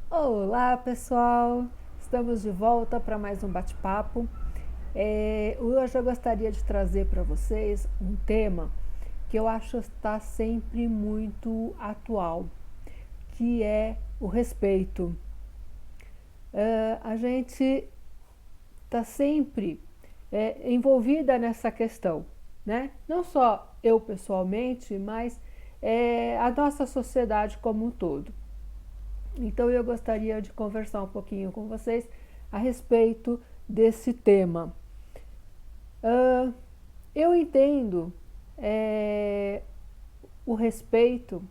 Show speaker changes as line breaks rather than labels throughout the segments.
Olá, pessoal! Estamos de volta para mais um bate-papo. Hoje eu gostaria de trazer para vocês um tema que eu acho está sempre muito atual, que é o respeito. A gente está sempre envolvida nessa questão, né? Não só eu pessoalmente, mas a nossa sociedade como um todo. Então eu gostaria de conversar um pouquinho com vocês a respeito desse tema. Uh, eu entendo o respeito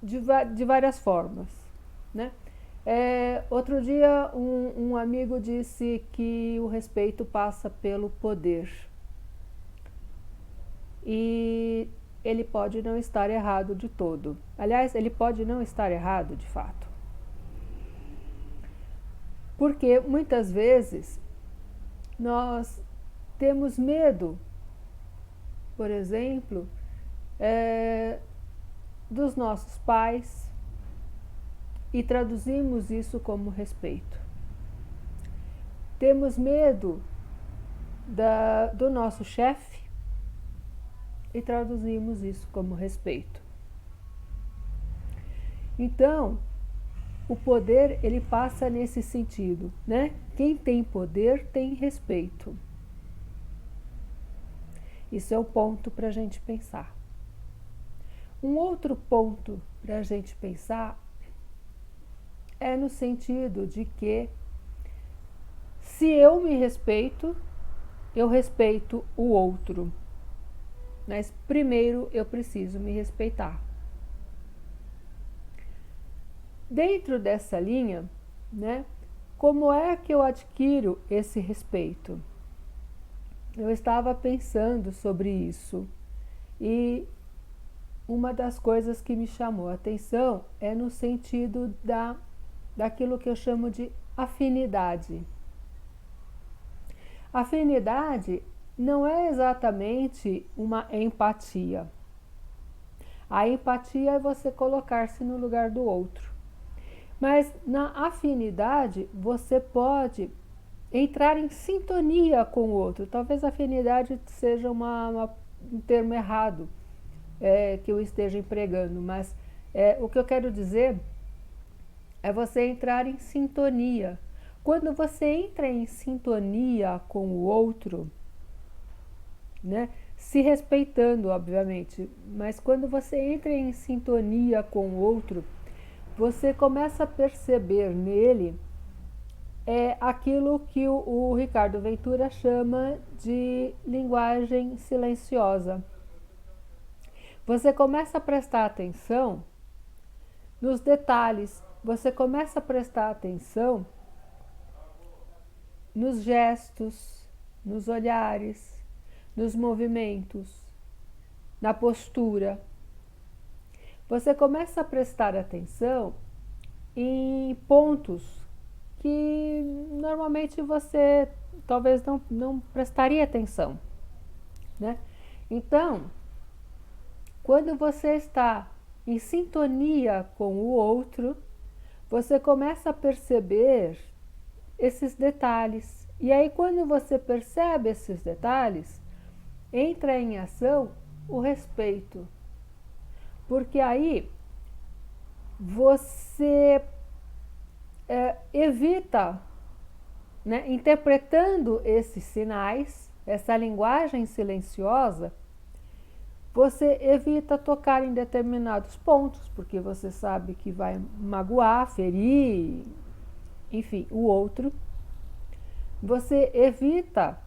de várias formas, né? Outro dia um amigo disse que o respeito passa pelo poder. E ele pode não estar errado de todo. Aliás, ele pode não estar errado de fato. Porque muitas vezes nós temos medo, por exemplo, dos nossos pais e traduzimos isso como respeito. Temos medo do nosso chefe e traduzimos isso como respeito. Então, o poder ele passa nesse sentido, né? Quem tem poder tem respeito. Isso é um ponto para a gente pensar. Um outro ponto para a gente pensar é no sentido de que se eu me respeito, eu respeito o outro. Mas primeiro eu preciso me respeitar. Dentro dessa linha, né, como é que eu adquiro esse respeito? Eu estava pensando sobre isso e uma das coisas que me chamou a atenção é no sentido daquilo que eu chamo de afinidade. Afinidade não é exatamente uma empatia. A empatia é você colocar-se no lugar do outro. Mas na afinidade você pode entrar em sintonia com o outro. Talvez afinidade seja um termo errado que eu esteja empregando, mas o que eu quero dizer é você entrar em sintonia. Quando você entra em sintonia com o outro, né, se respeitando, obviamente, mas quando você entra em sintonia com o outro, você começa a perceber nele aquilo que o Ricardo Ventura chama de linguagem silenciosa. Você começa a prestar atenção nos detalhes, você começa a prestar atenção nos gestos, nos olhares, nos movimentos, na postura. Você começa a prestar atenção em pontos que normalmente você talvez não prestaria atenção, né? Então, quando você está em sintonia com o outro, você começa a perceber esses detalhes. E aí, quando você percebe esses detalhes, entra em ação o respeito. Porque aí você evita, né, interpretando esses sinais, essa linguagem silenciosa, você evita tocar em determinados pontos, porque você sabe que vai magoar, ferir, enfim, o outro. Você evita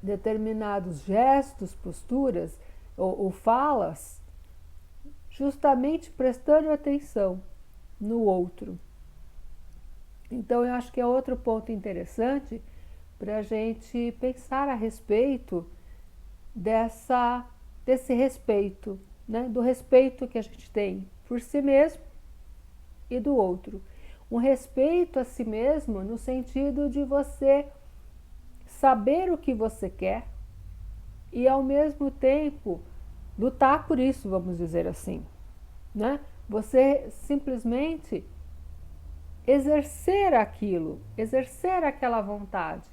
determinados gestos, posturas ou falas, justamente prestando atenção no outro. Então, eu acho que é outro ponto interessante para a gente pensar a respeito desse respeito, né? Do respeito que a gente tem por si mesmo e do outro. Um respeito a si mesmo no sentido de você saber o que você quer e, ao mesmo tempo, lutar por isso, vamos dizer assim, né? Você simplesmente exercer aquilo, exercer aquela vontade,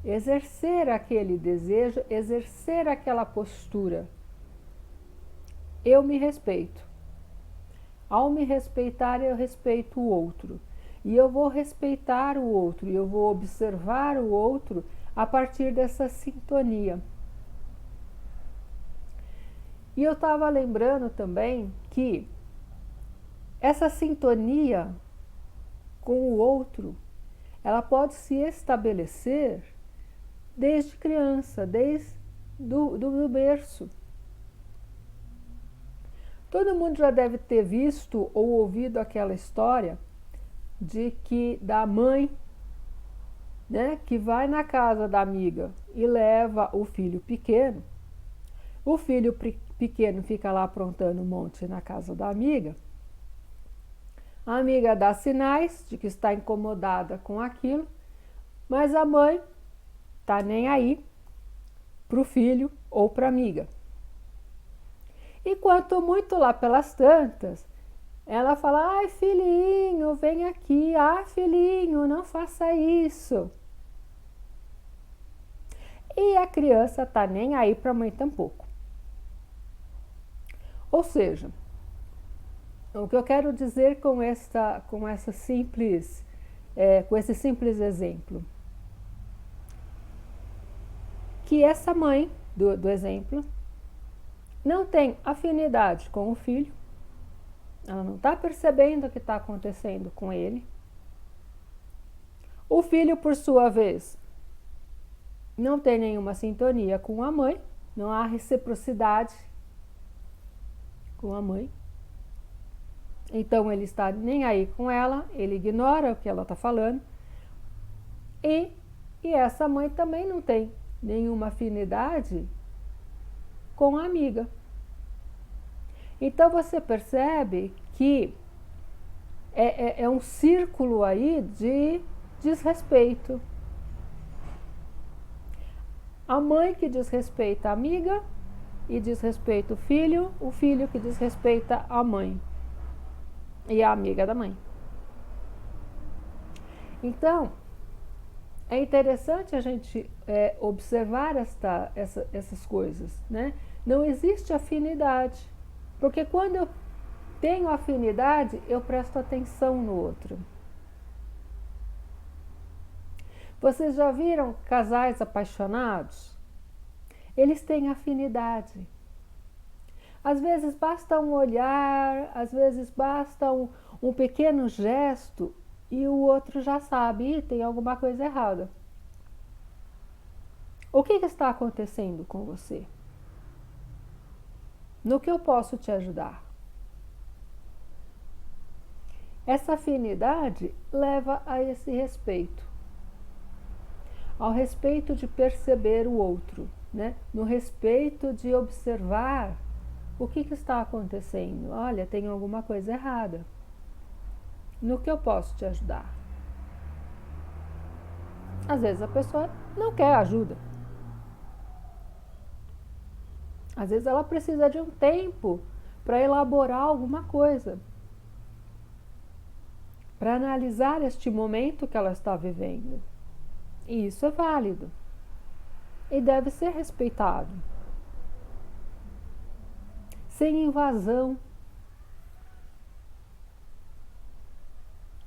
exercer aquele desejo, exercer aquela postura. Eu me respeito. Ao me respeitar, eu respeito o outro. E eu vou respeitar o outro, e eu vou observar o outro a partir dessa sintonia. E eu estava lembrando também que essa sintonia com o outro, ela pode se estabelecer desde criança, desde do berço. Todo mundo já deve ter visto ou ouvido aquela história da mãe, né, que vai na casa da amiga e leva o filho pequeno. O filho pequeno fica lá aprontando um monte na casa da amiga. A amiga dá sinais de que está incomodada com aquilo, mas a mãe tá nem aí para o filho ou para a amiga. Enquanto muito lá pelas tantas, ela fala: ai, filhinho, vem aqui. Ah, filhinho, não faça isso. E a criança tá nem aí para a mãe tampouco. Ou seja, o que eu quero dizer com esse simples exemplo, que essa mãe do exemplo não tem afinidade com o filho, ela não está percebendo o que está acontecendo com ele. O filho, por sua vez, não tem nenhuma sintonia com a mãe, não há reciprocidade com a mãe. Então ele está nem aí com ela, ele ignora o que ela está falando. E essa mãe também não tem nenhuma afinidade com a amiga. Então você percebe que é um círculo aí de desrespeito. A mãe que desrespeita a amiga e desrespeita o filho que desrespeita a mãe e a amiga da mãe. Então, é interessante a gente observar essas coisas, né? Não existe afinidade, porque quando eu tenho afinidade, eu presto atenção no outro. Vocês já viram casais apaixonados? Eles têm afinidade. Às vezes basta um olhar, às vezes basta um pequeno gesto e o outro já sabe, tem alguma coisa errada. O que está acontecendo com você? No que eu posso te ajudar? Essa afinidade leva a esse respeito. Ao respeito de perceber o outro, né? No respeito de observar o que está acontecendo. Olha, tem alguma coisa errada. No que eu posso te ajudar? Às vezes a pessoa não quer ajuda. Às vezes ela precisa de um tempo para elaborar alguma coisa, para analisar este momento que ela está vivendo. E isso é válido e deve ser respeitado. Sem invasão,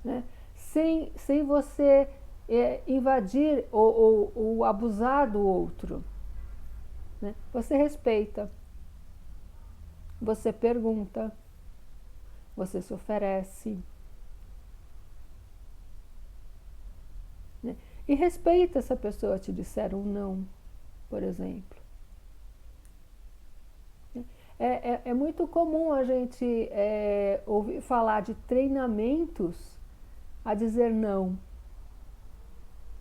né? Sem você invadir ou abusar do outro, né? Você respeita, você pergunta, você se oferece, né? E respeita se a pessoa te disser um não, por exemplo. É muito comum a gente ouvir falar de treinamentos a dizer não.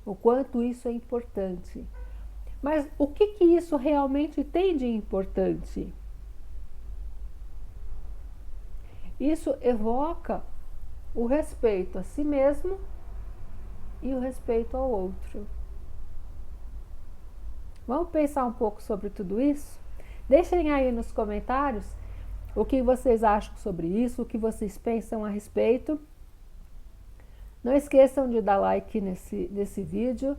O quanto isso é importante. Mas o que isso realmente tem de importante? Isso evoca o respeito a si mesmo e o respeito ao outro. Vamos pensar um pouco sobre tudo isso? Deixem aí nos comentários o que vocês acham sobre isso, o que vocês pensam a respeito. Não esqueçam de dar like nesse vídeo,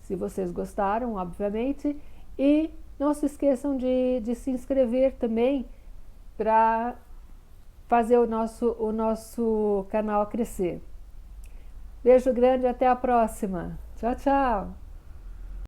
se vocês gostaram, obviamente. E não se esqueçam de se inscrever também para fazer o nosso canal crescer. Beijo grande, até a próxima. Tchau, tchau!